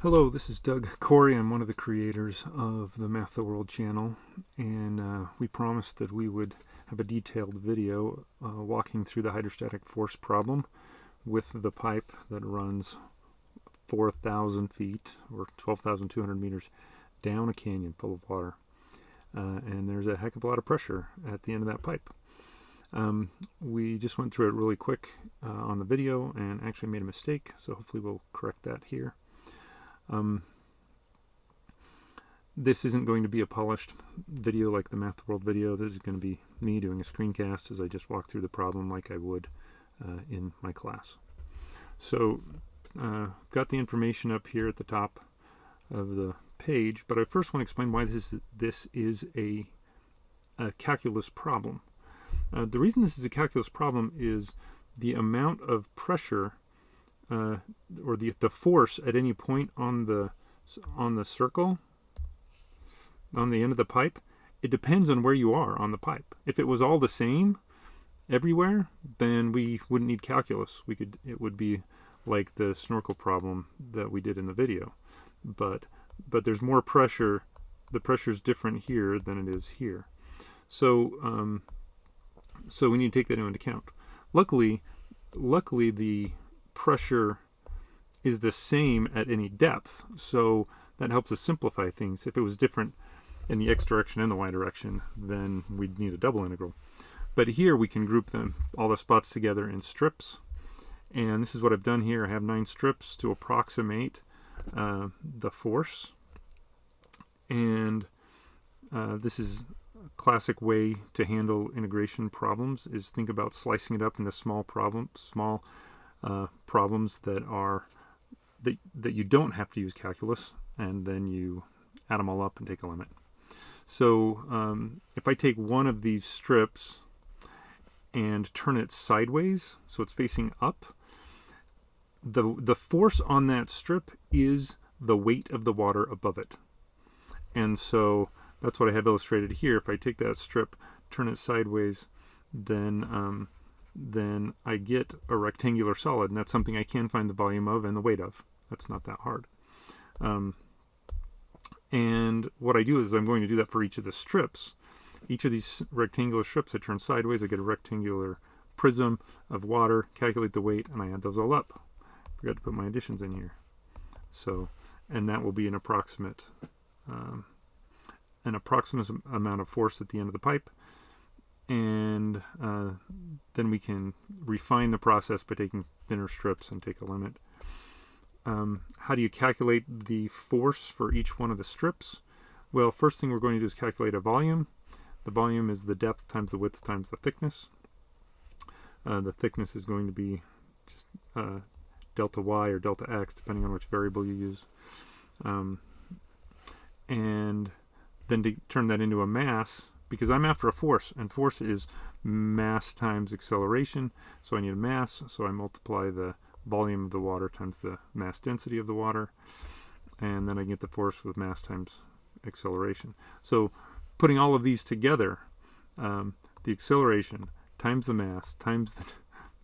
Hello, this is Doug Corey. I'm one of the creators of the MathTheWorld channel, and we promised that we would have a detailed video walking through the hydrostatic force problem with the pipe that runs 4,000 feet or 12,200 meters down a canyon full of water. And there's a heck of a lot of pressure at the end of that pipe. We just went through it really quick on the video and actually made a mistake, so hopefully we'll correct that here. This isn't going to be a polished video like the MathTheWorld video. This is going to be me doing a screencast as I just walk through the problem like I would in my class. So, got the information up here at the top of the page, but I first want to explain why this is a calculus problem. The reason this is a calculus problem is the amount of pressure or the force at any point on the circle, on the end of the pipe, it depends on where you are on the pipe. If it was all the same everywhere, then we wouldn't need calculus. It would be like the snorkel problem that we did in the video. But there's more pressure. The pressure is different here than it is here. So so we need to take that into account. Luckily the pressure is the same at any depth, so that helps us simplify things. If it was different in the x direction and the y direction, then we'd need a double integral. But here we can group all the spots together in strips, and this is what I've done here. I have 9 strips to approximate the force, and this is a classic way to handle integration problems, is think about slicing it up into small problems that you don't have to use calculus, and then you add them all up and take a limit. So if I take one of these strips and turn it sideways so it's facing up, the force on that strip is the weight of the water above it. And so that's what I have illustrated here. If I take that strip, turn it sideways, then I get a rectangular solid, and that's something I can find the volume of and the weight of. That's not that hard. And what I do is I'm going to do that for each of the strips. Each of these rectangular strips I turn sideways, I get a rectangular prism of water, calculate the weight, and I add those all up. Forgot to put my additions in here. So, and that will be an approximate amount of force at the end of the pipe. And then we can refine the process by taking thinner strips and take a limit. How do you calculate the force for each one of the strips? Well, first thing we're going to do is calculate a volume. The volume is the depth times the width times the thickness. The thickness is going to be just delta y or delta x, depending on which variable you use. And then to turn that into a mass, because I'm after a force, and force is mass times acceleration, so I need a mass, so I multiply the volume of the water times the mass density of the water, and then I get the force with mass times acceleration. So putting all of these together, the acceleration times the mass times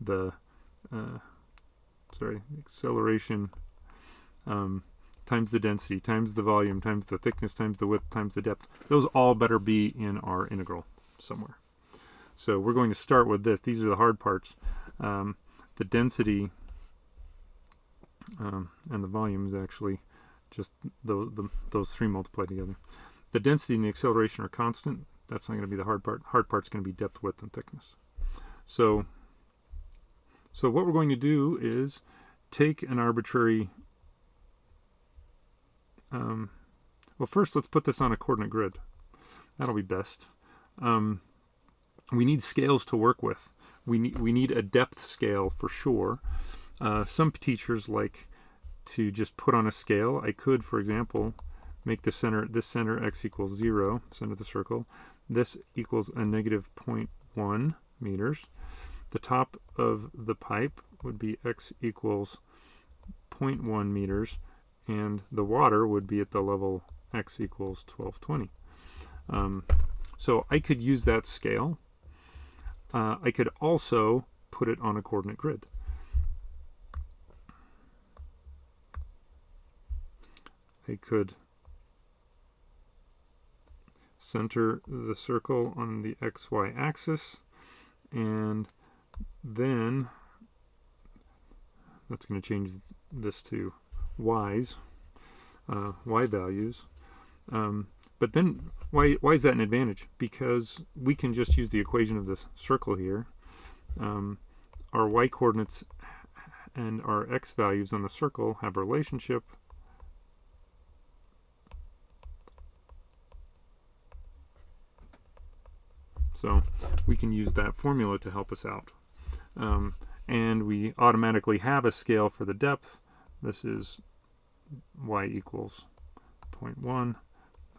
the acceleration times the density times the volume times the thickness times the width times the depth, those all better be in our integral somewhere. So we're going to start with this. These are the hard parts. The density and the volume is actually just those three multiplied together. The density and the acceleration are constant. That's not going to be the hard part. Hard part's going to be depth, width, and thickness. So what we're going to do is take an arbitrary well, first let's put this on a coordinate grid. That'll be best. We need scales to work with. We need a depth scale for sure. Some teachers like to just put on a scale. I could, for example, make this center x equals 0, center of the circle. This equals a negative 0.1 meters. The top of the pipe would be x equals 0.1 meters, and the water would be at the level x equals 1220. So I could use that scale. I could also put it on a coordinate grid. I could center the circle on the XY axis, and then that's going to change this to y's, y values. But then why is that an advantage? Because we can just use the equation of this circle here. Our y coordinates and our x values on the circle have a relationship. So we can use that formula to help us out. And we automatically have a scale for the depth. This is y equals 0.1,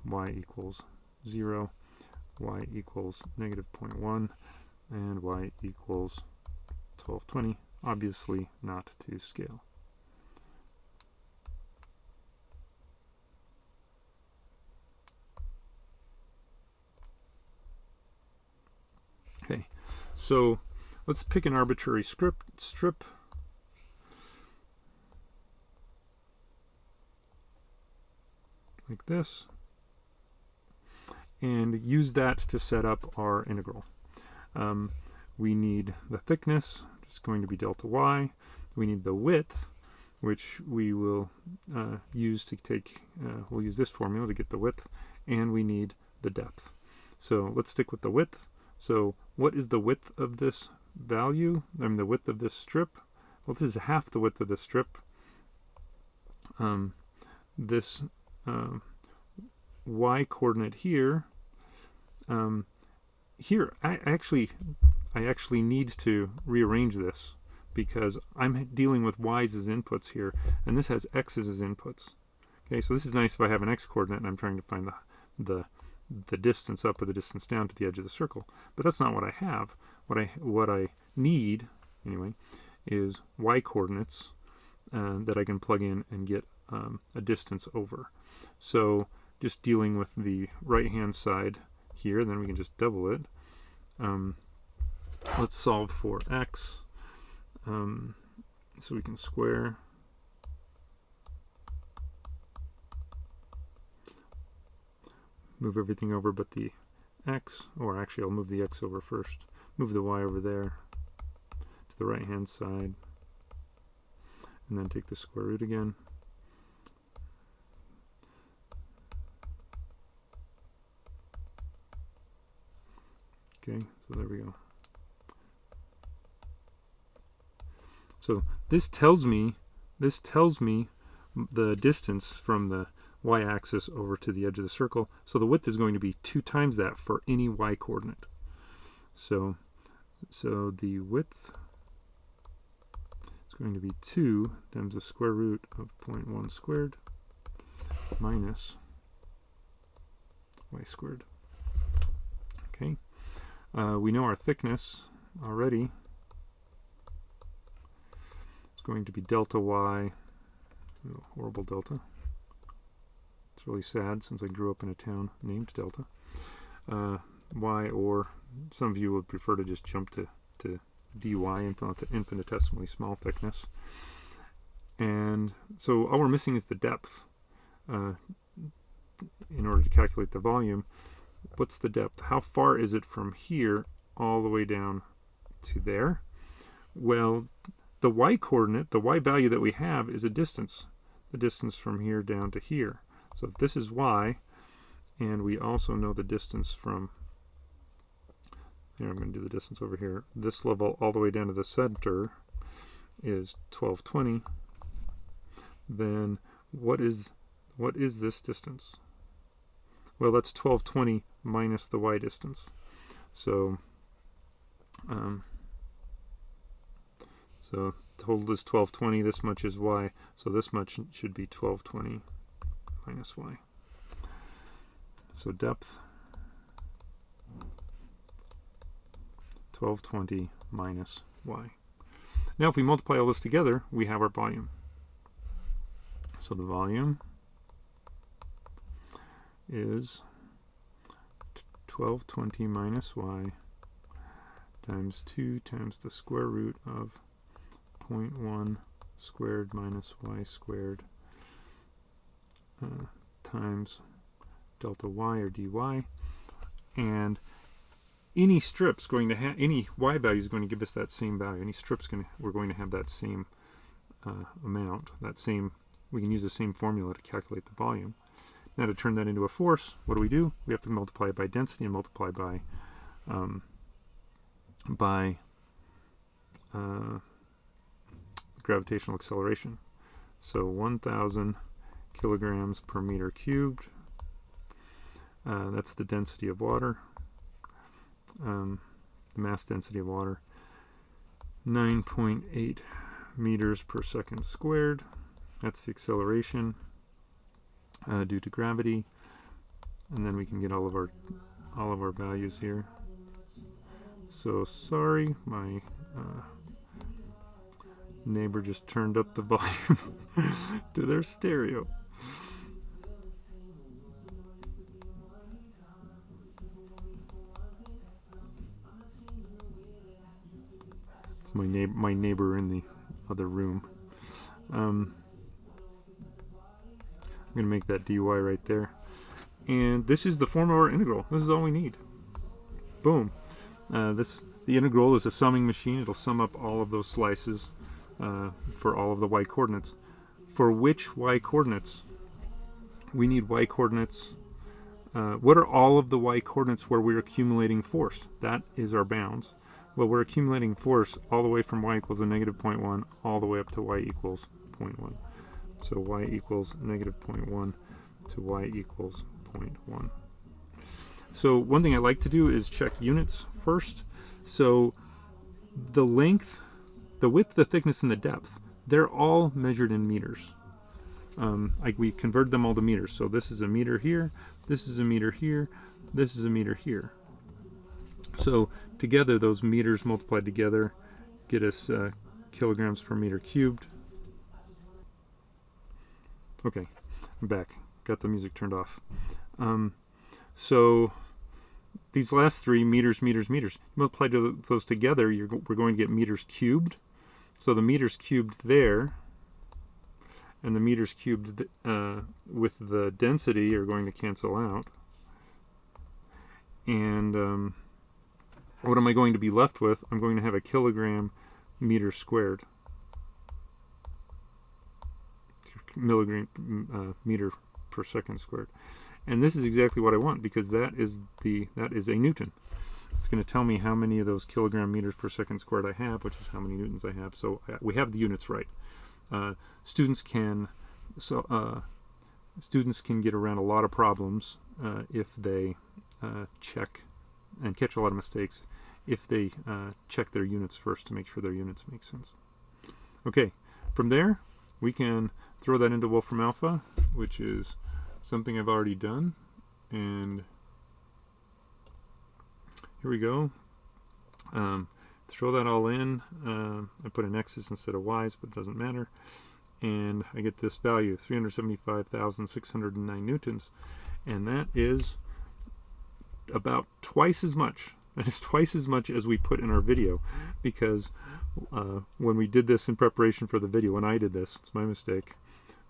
y equals 0, y equals -0.1, and y equals 1220, obviously not to scale. Okay, so let's pick an arbitrary strip. Like this, and use that to set up our integral. We need the thickness, which is going to be delta y. We need the width, which we will use to take, we'll use this formula to get the width, and we need the depth. So let's stick with the width. So what is the width of this value? The width of this strip? Well, this is half the width of the strip. This y coordinate here, I actually need to rearrange this because I'm dealing with y's as inputs here, and this has x's as inputs. Okay, so this is nice if I have an x coordinate and I'm trying to find the distance up or the distance down to the edge of the circle, but that's not what I have. What I need anyway is y coordinates that I can plug in and get a distance over. So just dealing with the right hand side here, then we can just double it. Let's solve for x. So we can square move everything over but the x, or actually I'll move the x over first, move the y over there to the right hand side, and then take the square root again. Okay, so there we go. So this tells me the distance from the y-axis over to the edge of the circle. So the width is going to be 2 times that for any y coordinate. So the width is going to be 2 times the square root of 0.1 squared minus y squared. Okay. We know our thickness already. It's going to be delta y, horrible delta. It's really sad since I grew up in a town named Delta. Y, or some of you would prefer to just jump to dy, infinitesimally small thickness. And so all we're missing is the depth in order to calculate the volume. What's the depth? How far is it from here all the way down to there? Well, the y coordinate, the y value that we have, is a distance. The distance from here down to here. So if this is y, and we also know the distance from, here I'm going to do the distance over here, this level all the way down to the center is 1220, then what is this distance? Well, that's 1220 minus the y distance. So total is 1220, this much is y, so this much should be 1220 minus y. So depth 1220 minus y. Now if we multiply all this together, we have our volume. So the volume is 1220 minus y times 2 times the square root of 0.1 squared minus y squared times delta y or dy, and any strip's going to have, any y value is going to give us that same value. Any strip's we're going to have that same amount, we can use the same formula to calculate the volume. Now to turn that into a force, what do? We have to multiply it by density and multiply by gravitational acceleration. So 1,000 kilograms per meter cubed. That's the density of water, the mass density of water. 9.8 meters per second squared. That's the acceleration due to gravity. And then we can get all of our values here. So sorry, my neighbor just turned up the volume to their stereo. It's my neighbor in the other room. I'm going to make that dy right there. And this is the form of our integral. This is all we need. Boom. The integral is a summing machine. It'll sum up all of those slices for all of the y coordinates. For which y coordinates? We need y coordinates. What are all of the y coordinates where we're accumulating force? That is our bounds. Well, we're accumulating force all the way from y equals a negative 0.1 all the way up to y equals 0.1. So y equals negative 0.1 to y equals 0.1. So one thing I like to do is check units first. So the length, the width, the thickness, and the depth, they're all measured in meters. We convert them all to meters. So this is a meter here, this is a meter here, this is a meter here. So together, those meters multiplied together get us kilograms per meter cubed. Okay, I'm back. Got the music turned off. So these last three, meters, meters, meters, multiply those together, we're going to get meters cubed. So the meters cubed there and the meters cubed with the density are going to cancel out. And what am I going to be left with? I'm going to have a kilogram meter squared. Meter per second squared. And this is exactly what I want, because that is a Newton. It's going to tell me how many of those kilogram meters per second squared I have, which is how many newtons I have. So we have the units right. Students can get around a lot of problems if they check and catch a lot of mistakes if they check their units first to make sure their units make sense. Okay, from there we can throw that into Wolfram Alpha, which is something I've already done. And here we go. Throw that all in. I put in x's instead of y's, but it doesn't matter. And I get this value, 375,609 newtons. And that is about twice as much. That is twice as much as we put in our video, because when we did this in preparation for the video, when I did this, it's my mistake.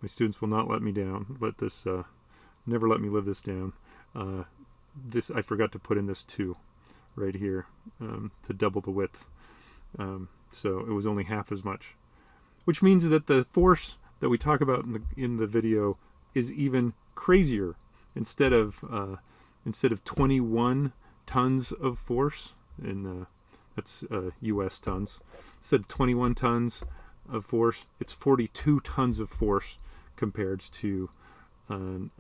My students will not let me down. Never let me live this down. I forgot to put in this 2 right here to double the width. So it was only half as much, which means that the force that we talk about in the video is even crazier. Instead of 21 tons of force, that's U.S. tons. Instead of 21 tons of force, it's 42 tons of force compared to an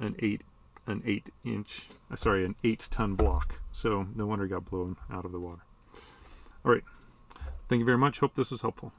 8-ton block. So no wonder it got blown out of the water. All right. Thank you very much. Hope this was helpful.